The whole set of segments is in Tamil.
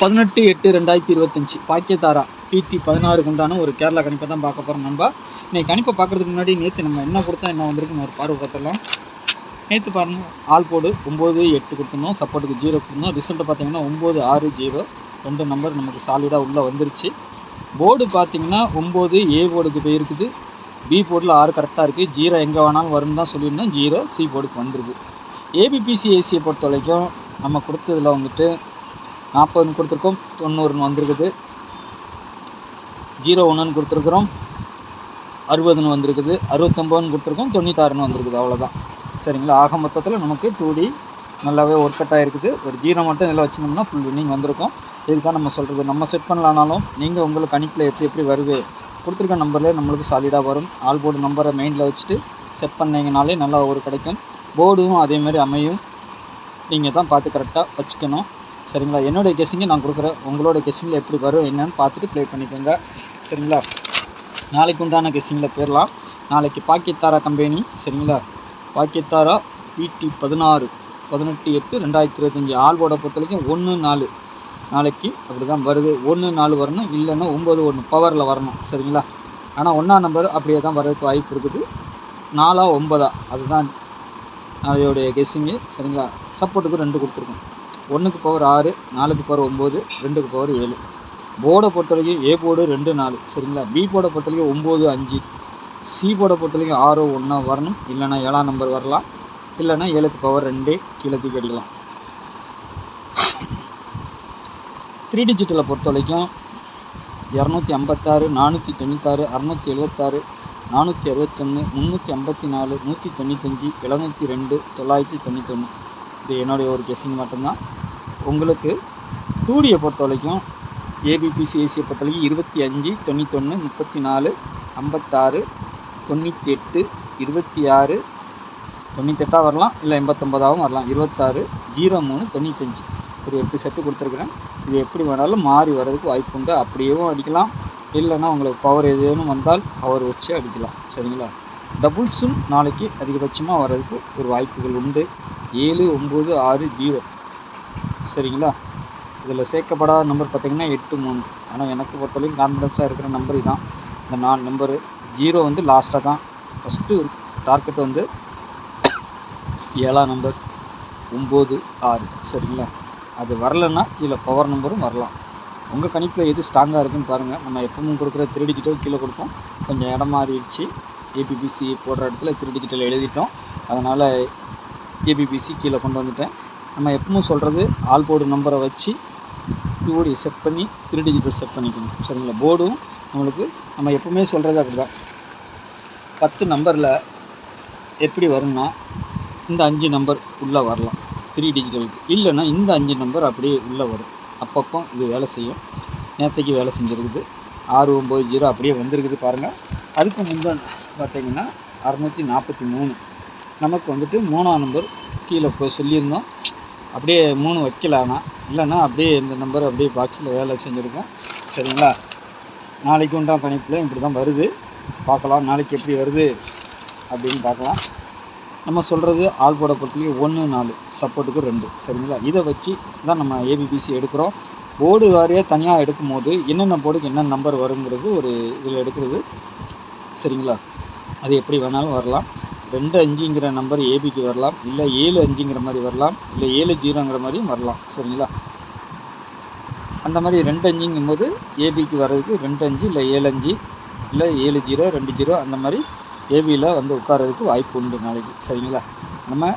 18/8/2025 பாக்கியத்தாரா PT 16 உண்டான ஒரு கேரளா கணிப்பை தான் பார்க்க போகிறோம் நண்பா. இன்னைக்கு கணிப்பை பார்க்குறதுக்கு முன்னாடி நேற்று நம்ம என்ன கொடுத்தோம் என்ன வந்திருக்குன்னு ஒரு பார்வை பார்த்துடலாம். நேற்று பாருங்கள், ஆல் போர்டு 9-8 கொடுத்துருந்தோம், சப்போர்ட்டுக்கு 0 கொடுத்துருந்தோம். ரிசல்ட்டு பார்த்தீங்கன்னா 9-6-0 2 நம்பர் நமக்கு சாலிடாக உள்ளே வந்துருச்சு. போர்டு பார்த்தீங்கன்னா 9 A போர்டுக்கு போயிருக்குது, B போர்டில் 6 கரெக்டாக இருக்குது. 0 எங்கே வேணாலும் வரும்னு தான் சொல்லியிருந்தோம், 0 C போர்டுக்கு வந்துருக்கு. ABPC ACயை பொறுத்த வரைக்கும் நம்ம கொடுத்ததில் வந்துட்டு 40 கொடுத்துருக்கோம், 90 வந்திருக்குது, 01 கொடுத்துருக்குறோம், 60 வந்திருக்குது, 69 கொடுத்துருக்கோம், 96 வந்திருக்குது. அவ்வளோதான், சரிங்களா. ஆக மொத்தத்தில் நமக்கு 2D நல்லாவே ஒர்க் அவுட் ஆகிருக்குது. ஒரு 0 மட்டும் இதில் வச்சுருந்தோம்னா ஃபுல் வின்னிங் வந்திருக்கும். இதுதான் நம்ம சொல்கிறது. நம்ம செட் பண்ணலானாலும் நீங்கள் உங்களுக்கு கணிப்பில் எப்படி வருது கொடுத்துருக்க நம்பர்லேயே நம்மளுக்கு சாலிடாக வரும். ஆல் போர்டு நம்பரை மெயினில் வச்சுட்டு செட் பண்ணிங்கனாலே நல்லா ஒரு கிடைக்கும். போர்டும் அதேமாதிரி அமையும். நீங்கள் தான் பார்த்து கரெக்டாக வச்சுக்கணும், சரிங்களா. என்னுடைய கெஸ்ஸிங்கை நான் கொடுக்குறேன், உங்களோட கெஸ்ஸிங்கில் எப்படி வரும் என்னன்னு பார்த்துட்டு ப்ளே பண்ணிக்கோங்க, சரிங்களா. நாளைக்கு உண்டான கெஸ்ஸிங்கில் போயிடலாம். நாளைக்கு பாக்கியத்தாரா கம்பெனி, சரிங்களா. பாக்கியத்தாரா PT 16 18/8/2025 ஆல் போர்டை பொறுத்த வரைக்கும் 1-4 நாளைக்கு அப்படி தான் வருது. 1-4 வரணும், இல்லைன்னா 9-1 பவரில் வரணும், சரிங்களா. ஆனால் 1ஆம் நம்பர் அப்படியே தான் வர்றதுக்கு வாய்ப்பு இருக்குது. 4-9 அதுதான் நாளையோடைய கெஸ்ஸிங்கு, சரிங்களா. சப்போர்ட்டுக்கு 2 கொடுத்துருக்கோம். 1க்கு பவர் 6, 4க்கு பவர் 9, 2க்கு பவர் 7. போர்டை பொறுத்த வரைக்கும் A போர்டு 2-4, சரிங்களா. B போர்டை பொறுத்த வரைக்கும் 9-5, C போர்டை பொறுத்த வரைக்கும் 6-1 வரணும், இல்லைன்னா 7ஆம் நம்பர் வரலாம், இல்லைன்னா 7க்கு பவர் 2 கீழே தூக்கி அடிக்கலாம். 3 டிஜிட்டில் பொறுத்த வரைக்கும் 256, 496, 676, 461, 354, 195, 702, 991. இது என்னுடைய ஒரு கெஸ்ஸிங் மட்டும்தான். உங்களுக்கு 2Dயை பொறுத்த வரைக்கும் ABPC ACயை பொறுத்த வரைக்கும் 25, 91, 34, 56, 98, 26, 98 வரலாம், இல்லை 89 வரலாம், 26, 03, 95 ஒரு 8 செட்டு கொடுத்துருக்குறேன். இது எப்படி வேணாலும் மாறி வர்றதுக்கு வாய்ப்பு உண்டு. அப்படியேவும் அடிக்கலாம், இல்லைன்னா உங்களுக்கு பவர் எதுவும் வந்தால் பவர் வச்சு அடிக்கலாம், சரிங்களா. டபுள்ஸும் நாளைக்கு அதிகபட்சமாக வர்றதுக்கு ஒரு வாய்ப்புகள் உண்டு. 7, 9, 6, 0, சரிங்களா. இதில் சேர்க்கப்படாத நம்பர் பார்த்திங்கன்னா 8, 3. ஆனால் எனக்கு பொறுத்தவரைக்கும் கான்ஃபிடன்ஸாக இருக்கிற நம்பர் இதுதான். இந்த 4 நம்பரு. 0 வந்து லாஸ்ட்டாக தான். ஃபஸ்ட்டு டார்கெட் வந்து 7ஆம் நம்பர் 9, 6, சரிங்களா. அது வரலைன்னா கீழே பவர் நம்பரும் வரலாம். உங்கள் கணிப்பில் எது ஸ்ட்ராங்காக இருக்குதுன்னு பாருங்கள். நம்ம எப்பவும் கொடுக்குற 3 டிஜிட்டல் கீழே கொடுப்போம். கொஞ்சம் இடம் மாறிடுச்சு. ABPC போடுற இடத்துல 3 டிஜிட்டல் எழுதிட்டோம், அதனால் ABPC கீழே கொண்டு வந்துட்டேன். நம்ம எப்பவும் சொல்கிறது ஆல் போர்டு நம்பரை வச்சு 2D செட் பண்ணி 3 டிஜிட்டல் செட் பண்ணிக்கணும், சரிங்களா. போர்டும் நம்மளுக்கு நம்ம எப்பவுமே சொல்கிறது அப்படி தான். 10 நம்பரில் எப்படி வரும்னா இந்த 5 நம்பர் உள்ளே வரலாம் 3 டிஜிட்டலுக்கு, இல்லைன்னா இந்த 5 நம்பர் அப்படியே உள்ளே வரும். அப்பப்போ இது வேலை செய்யும். நேற்றைக்கு வேலை செஞ்சுருக்குது. 690 அப்படியே வந்திருக்குது பாருங்கள். அதுக்கு முன்னாடி பார்த்திங்கன்னா 643 நமக்கு வந்துட்டு 3ஆம் நம்பர் கீழே போய் சொல்லியிருந்தோம். அப்படியே 3 வைக்கல, ஆனால் இல்லைன்னா அப்படியே இந்த நம்பர் அப்படியே பாக்ஸில் வேலை செஞ்சுருக்கோம், சரிங்களா. நாளைக்கு உண்டான கணிப்பில் இப்படி தான் வருது. பார்க்கலாம் நாளைக்கு எப்படி வருது அப்படின்னு பார்க்கலாம். நம்ம சொல்கிறது ஆல் போர்டை பொறுத்தவரைக்கும் 1-4 சப்போர்ட்டுக்கு 2, சரிங்களா. இதை வச்சு தான் நம்ம ABPC எடுக்கிறோம். போர்டு வாரியாக தனியாக எடுக்கும் போது என்னென்ன போர்டுக்கு என்ன நம்பர் வருங்கிறது ஒரு இதில் எடுக்கிறது, சரிங்களா. அது எப்படி வேணாலும் வரலாம். 2-5ங்கிற நம்பர் ABக்கு வரலாம், இல்லை 7-5ங்கிற மாதிரி வரலாம், இல்லை 7-0ங்கிற மாதிரியும் வரலாம், சரிங்களா. அந்த மாதிரி 2-5ங்கும் போது ABக்கு வர்றதுக்கு 2-5, இல்லை 7-5, இல்லை 7-0, 2-0 அந்த மாதிரி ABயில் வந்து உட்காரதுக்கு வாய்ப்பு உண்டு நாளைக்கு, சரிங்களா. நம்ம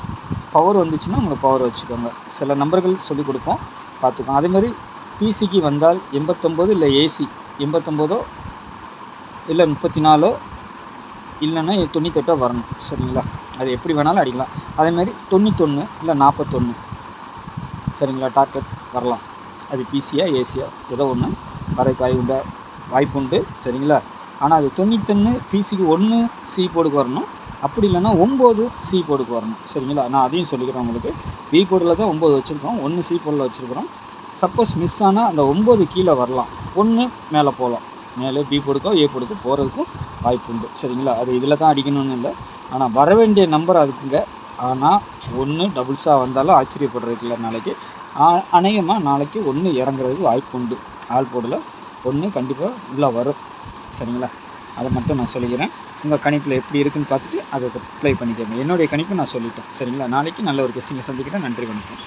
பவர் வந்துச்சுன்னா உங்களை பவர் வச்சுக்கோங்க. சில நம்பர்கள் சொல்லிக் கொடுப்போம், பார்த்துக்கோங்க. அதேமாதிரி PCக்கு வந்தால் 89, இல்லை AC 89 இல்லை 34 இல்லைன்னா 98 வரணும், சரிங்களா. அது எப்படி வேணாலும் அடிக்கலாம். அதேமாதிரி 91 இல்லை 41, சரிங்களா, டார்கெட் வரலாம். அது PCயா ACயா ஏதோ ஒன்று வரைக்கு வாய்ப்பு உண்டு, சரிங்களா. ஆனால் அது 91 PCக்கு 1 C போர்டுக்கு வரணும், அப்படி இல்லைன்னா 9 C போர்டுக்கு வரணும், சரிங்களா. நான் அதையும் சொல்லிக்கிறேன் உங்களுக்கு. B போர்டில் தான் 9 வச்சுருக்கோம், 1 C போர்டில் வச்சுருக்கிறோம். சப்போஸ் மிஸ் ஆனால் அந்த 9 கீழே வரலாம், 1 மேலே போகலாம். மேலே B போர்டுக்கோ A போர்டுக்கோ போகிறதுக்கும் வாய்ப்பு உண்டு, சரிங்களா. அது இதில் தான் அடிக்கணும்னு இல்லை, ஆனால் வர வேண்டிய நம்பர் அதுக்குங்க. ஆனால் 1 டபுள்ஸாக வந்தாலும் ஆச்சரியப்படுறதுக்கு இல்லை. நாளைக்கு அநேகமாக நாளைக்கு 1 இறங்குறதுக்கு வாய்ப்பு உண்டு. ஆள் போடல 1 கண்டிப்பாக உள்ளே வரும். சரிங்களா? அதை மட்டும் நான் சொல்லிக்கிறேன். உங்கள் கணிப்பில் எப்படி இருக்குன்னு பார்த்துட்டு அதை ப்ளே பண்ணிக்கோங்க. என்னுடைய கணிப்பை நான் சொல்லிட்டேன். சரிங்களா? நாளைக்கு நல்ல ஒரு கெஸ்டிங்கை சந்திக்கிறேன். நன்றி, வணக்கம்.